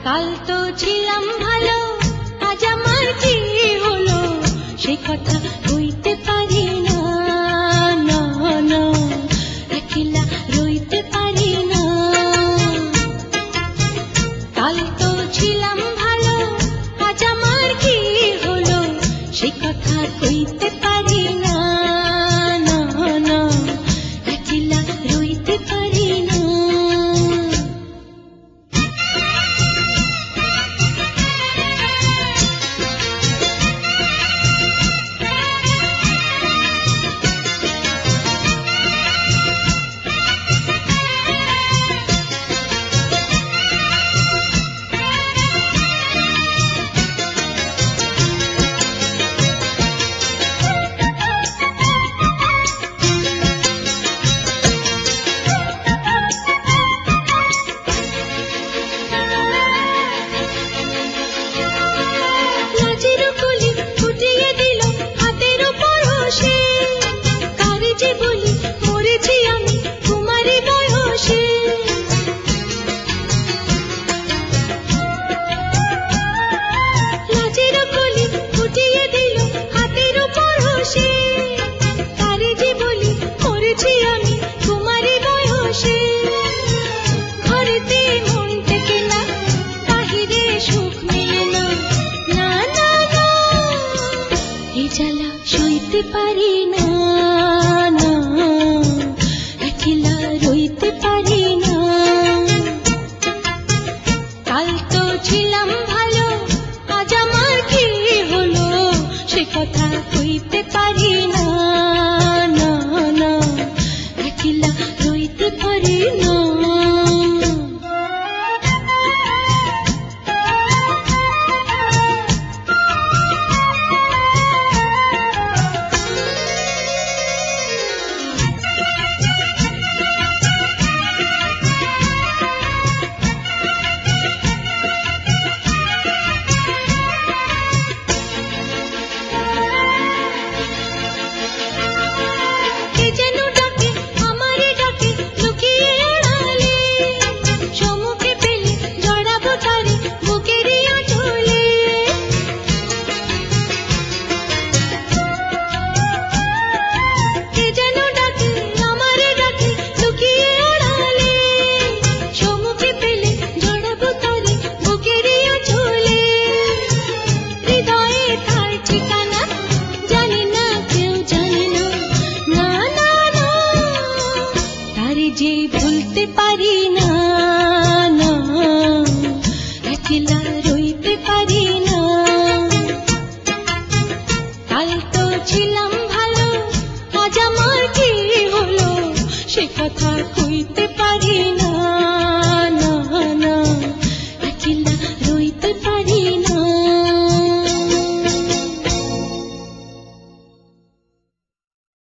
কাল তো ছিলাম ভালো, আজ আমার কি হলো সে কথা কইতে পারি না, না না একলা রইতে পারি না। কাল তো ছিলাম ভালো, আজ আমার কি হলো সে কথা কইতে পারি না, না না একলা রইতে পারি না। সইতে পারি না, না একলা রইতে পারি না। কাল তো ছিলাম ভালো, আজ আমার কি হলো সে কথা কইতে পারি না, না না একলা রইতে পারি না। যে ভুলতে পারি না, না একলা রইতে পারি না। কাল তো ছিলাম ভালো, আজ আমার কি হলো সে কথা